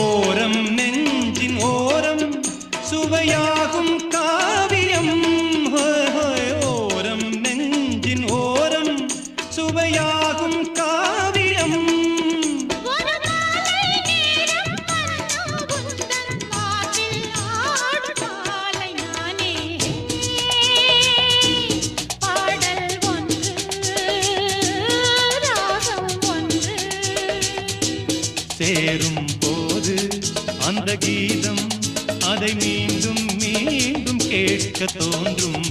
ஓரம் நெஞ்சின் ஓரம் சுவையாகும் காவியம். ஓரம் நெஞ்சின் ஓரம் சுவையாகும் காவியம். சேரும் போது அந்த கீதம் அதை மீண்டும் மீண்டும் கேட்க தோன்றும்.